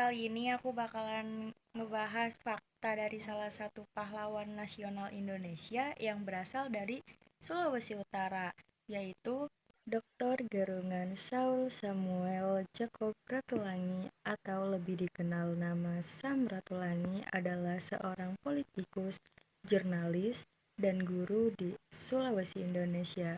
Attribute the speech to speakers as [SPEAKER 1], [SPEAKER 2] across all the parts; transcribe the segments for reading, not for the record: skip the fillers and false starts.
[SPEAKER 1] kali ini aku bakalan ngebahas fakta dari salah satu pahlawan nasional Indonesia yang berasal dari Sulawesi Utara, yaitu Dr. Gerungan Saul Samuel Jacob Ratulangi atau lebih dikenal nama Sam Ratulangi adalah seorang politikus, jurnalis, dan guru di Sulawesi Indonesia.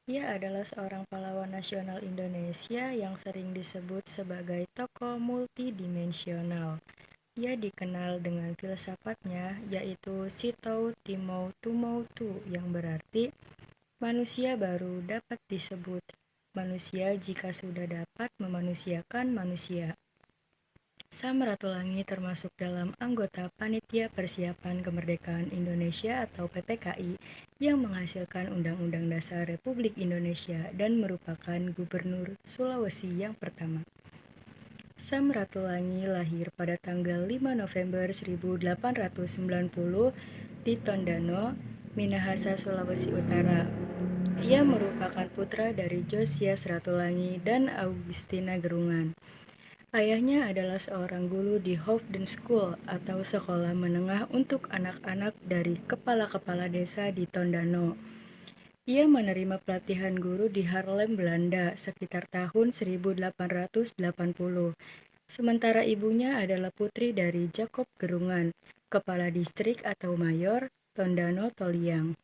[SPEAKER 1] Ia adalah seorang pahlawan nasional Indonesia yang sering disebut sebagai tokoh multidimensional. Ia dikenal dengan filsafatnya yaitu Sitou Timou Tumou Tu yang berarti manusia baru dapat disebut manusia jika sudah dapat memanusiakan manusia. Sam Ratulangi termasuk dalam anggota Panitia Persiapan Kemerdekaan Indonesia atau PPKI yang menghasilkan Undang-Undang Dasar Republik Indonesia dan merupakan Gubernur Sulawesi yang pertama. Sam Ratulangi lahir pada tanggal 5 November 1890 di Tondano, Minahasa, Sulawesi Utara. Ia merupakan putra dari Josias Ratulangi dan Augustina Gerungan. Ayahnya adalah seorang guru di Hoofden School atau sekolah menengah untuk anak-anak dari kepala-kepala desa di Tondano. Ia menerima pelatihan guru di Haarlem, Belanda sekitar tahun 1880. Sementara ibunya adalah putri dari Jacob Gerungan, kepala distrik atau mayor Tondano Toliang.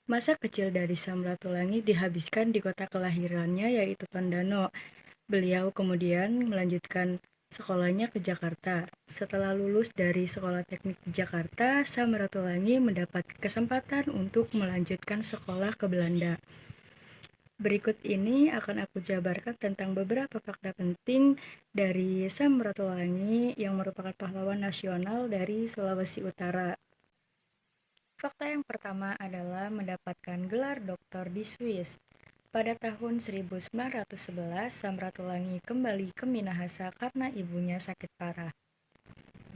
[SPEAKER 1] Masa kecil dari Sam Ratulangi dihabiskan di kota kelahirannya yaitu Tondano. Beliau kemudian melanjutkan sekolahnya ke Jakarta. Setelah lulus dari Sekolah Teknik di Jakarta, Sam Ratulangi mendapat kesempatan untuk melanjutkan sekolah ke Belanda. Berikut ini akan aku jabarkan tentang beberapa fakta penting dari Sam Ratulangi yang merupakan pahlawan nasional dari Sulawesi Utara. Fakta yang pertama adalah mendapatkan gelar doktor di Swiss. Pada tahun 1911, Sam Ratulangi kembali ke Minahasa karena ibunya sakit parah.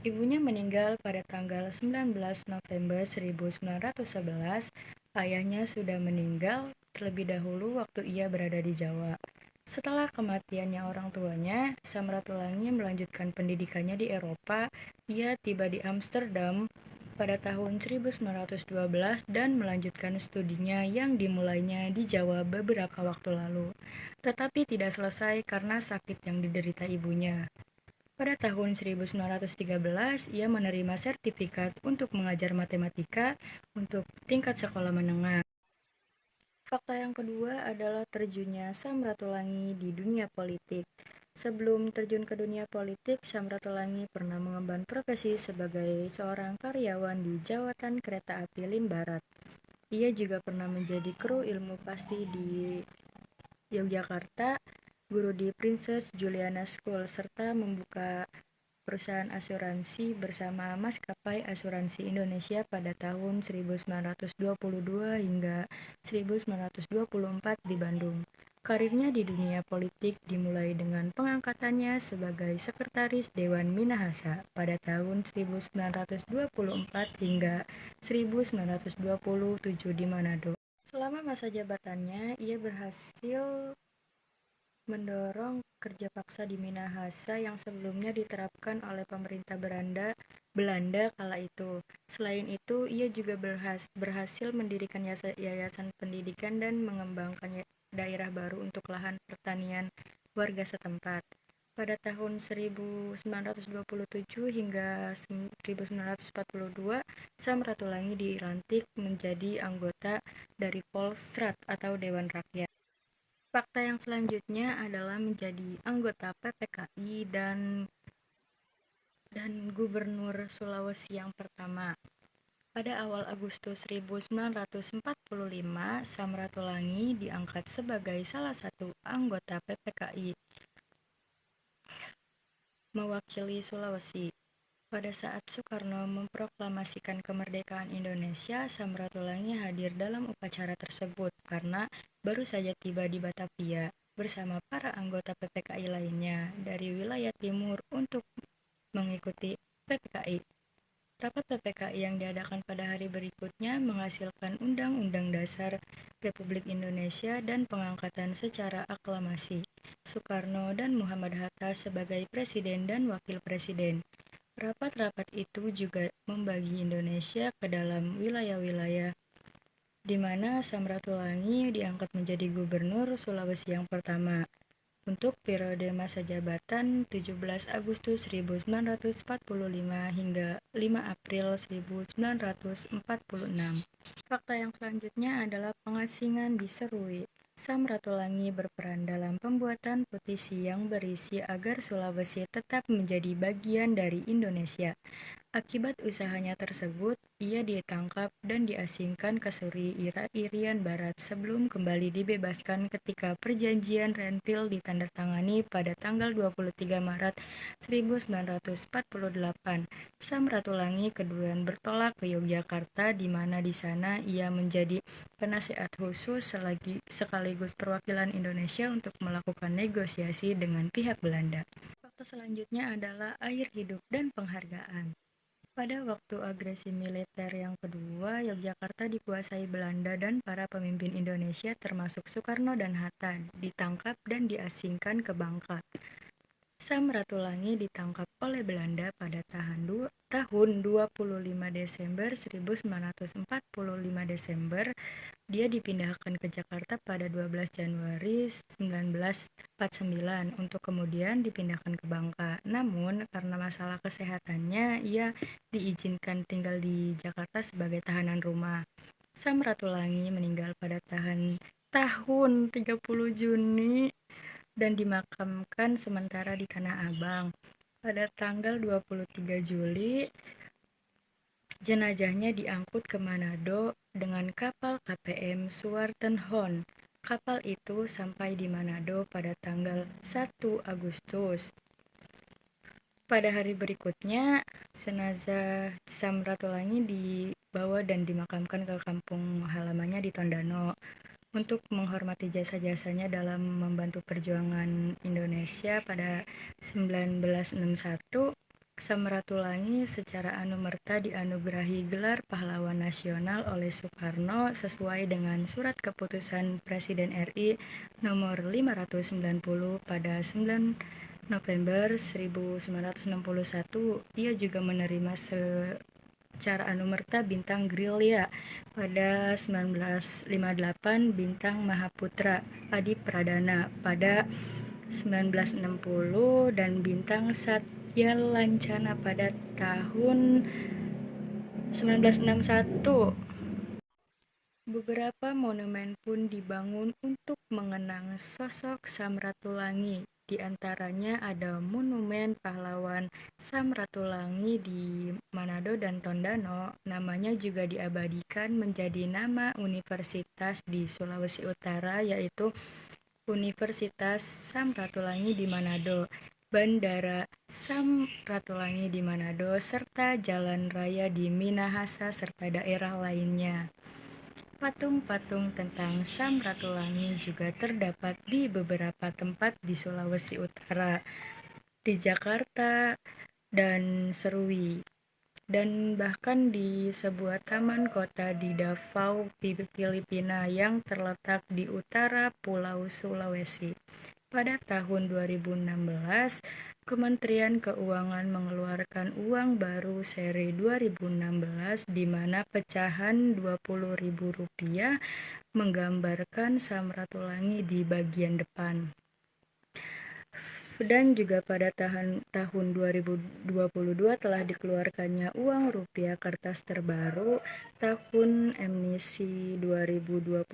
[SPEAKER 1] Ibunya meninggal pada tanggal 19 November 1911. Ayahnya sudah meninggal terlebih dahulu waktu ia berada di Jawa. Setelah kematiannya orang tuanya, Sam Ratulangi melanjutkan pendidikannya di Eropa. Ia tiba di Amsterdam pada tahun 1912 dan melanjutkan studinya yang dimulainya di Jawa beberapa waktu lalu, tetapi tidak selesai karena sakit yang diderita ibunya. Pada tahun 1913, ia menerima sertifikat untuk mengajar matematika untuk tingkat sekolah menengah. Fakta yang kedua adalah terjunnya Sam Ratulangi di dunia politik. Sebelum terjun ke dunia politik, Sam Ratulangi pernah mengemban profesi sebagai seorang karyawan di Jawatan Kereta Api Limbarat. Ia juga pernah menjadi kru ilmu pasti di Yogyakarta, guru di Princess Juliana School, serta membuka perusahaan asuransi bersama Maskapai Asuransi Indonesia pada tahun 1922 hingga 1924 di Bandung. Karirnya di dunia politik dimulai dengan pengangkatannya sebagai Sekretaris Dewan Minahasa pada tahun 1924 hingga 1927 di Manado. Selama masa jabatannya, ia berhasil mendorong kerja paksa di Minahasa yang sebelumnya diterapkan oleh pemerintah Belanda kala itu. Selain itu, ia juga berhasil mendirikan yayasan pendidikan dan mengembangkan daerah baru untuk lahan pertanian warga setempat. Pada tahun 1927 hingga 1942, Sam Ratulangi dilantik menjadi anggota dari Volksraad atau Dewan Rakyat. Fakta yang selanjutnya adalah menjadi anggota PPKI dan Gubernur Sulawesi yang pertama. Pada awal Agustus 1945, Sam Ratulangi diangkat sebagai salah satu anggota PPKI mewakili Sulawesi. Pada saat Soekarno memproklamasikan kemerdekaan Indonesia, Sam Ratulangi hadir dalam upacara tersebut karena baru saja tiba di Batavia bersama para anggota PPKI lainnya dari wilayah timur untuk mengikuti PPKI. Rapat PPKI yang diadakan pada hari berikutnya menghasilkan Undang-Undang Dasar Republik Indonesia dan pengangkatan secara aklamasi Soekarno dan Muhammad Hatta sebagai Presiden dan Wakil Presiden. Rapat-rapat itu juga membagi Indonesia ke dalam wilayah-wilayah di mana Samratulangi diangkat menjadi Gubernur Sulawesi yang pertama untuk periode masa jabatan 17 Agustus 1945 hingga 5 April 1946. Fakta yang selanjutnya adalah pengasingan di Serui. Sam Ratulangi berperan dalam pembuatan petisi yang berisi agar Sulawesi tetap menjadi bagian dari Indonesia. Akibat usahanya tersebut, ia ditangkap dan diasingkan ke Suri, Irian Barat sebelum kembali dibebaskan ketika perjanjian Renville ditandatangani pada tanggal 23 Maret 1948. Sam Ratulangi kemudian bertolak ke Yogyakarta di mana di sana ia menjadi penasehat khusus sekaligus perwakilan Indonesia untuk melakukan negosiasi dengan pihak Belanda. Fakta selanjutnya adalah air hidup dan penghargaan. Pada waktu agresi militer yang kedua, Yogyakarta dikuasai Belanda dan para pemimpin Indonesia termasuk Soekarno dan Hatta ditangkap dan diasingkan ke Bangka. Sam Ratulangi ditangkap oleh Belanda pada tahun 25 Desember 1945. Dia dipindahkan ke Jakarta pada 12 Januari 1949 untuk kemudian dipindahkan ke Bangka. Namun, karena masalah kesehatannya, ia diizinkan tinggal di Jakarta sebagai tahanan rumah. Sam Ratulangi meninggal pada tahun 30 Juni dan dimakamkan sementara di Tanah Abang. Pada tanggal 23 Juli, jenazahnya diangkut ke Manado dengan kapal KPM Suwartenhon. Kapal itu sampai di Manado pada tanggal 1 Agustus. Pada hari berikutnya, jenazah Sam Ratulangi dibawa dan dimakamkan ke kampung halamannya di Tondano. Untuk menghormati jasa-jasanya dalam membantu perjuangan Indonesia pada 1961, Sam Ratulangi secara anumerta dianugerahi gelar pahlawan nasional oleh Soekarno sesuai dengan surat keputusan Presiden RI nomor 590 pada 9 November 1961. Ia juga menerima secara anumerta bintang Gerilya pada 1958, bintang Mahaputra Adi Pradana pada 1960 dan bintang Satya Lancana pada tahun 1961. Beberapa monumen pun dibangun untuk mengenang sosok Sam Ratulangi. Di antaranya ada Monumen Pahlawan Sam Ratulangi di Manado dan Tondano. Namanya juga diabadikan menjadi nama universitas di Sulawesi Utara, yaitu Universitas Sam Ratulangi di Manado, Bandara Sam Ratulangi di Manado, serta jalan raya di Minahasa serta daerah lainnya. Patung-patung tentang Sam Ratulangi juga terdapat di beberapa tempat di Sulawesi Utara, di Jakarta, dan Serui, dan bahkan di sebuah taman kota di Davao, Filipina yang terletak di utara Pulau Sulawesi. Pada tahun 2016, Kementerian Keuangan mengeluarkan uang baru seri 2016 di mana pecahan Rp20.000 menggambarkan Sam Ratulangi di bagian depan. Dan juga pada tahun 2022 telah dikeluarkannya uang rupiah kertas terbaru tahun emisi 2022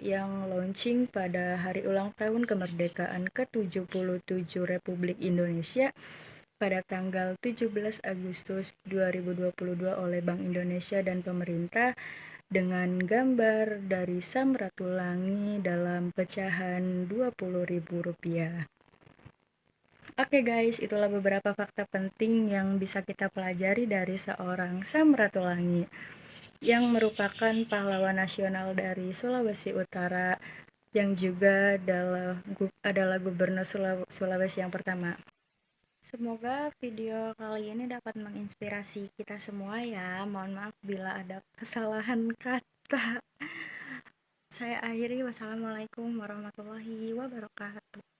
[SPEAKER 1] yang launching pada hari ulang tahun kemerdekaan ke-77 Republik Indonesia pada tanggal 17 Agustus 2022 oleh Bank Indonesia dan pemerintah dengan gambar dari Sam Ratulangi dalam pecahan Rp20.000. Oke guys, itulah beberapa fakta penting yang bisa kita pelajari dari seorang Sam Ratulangi yang merupakan pahlawan nasional dari Sulawesi Utara yang juga adalah gubernur Sulawesi yang pertama. Semoga video kali ini dapat menginspirasi kita semua ya. Mohon maaf bila ada kesalahan kata. Saya akhiri, wassalamualaikum warahmatullahi wabarakatuh.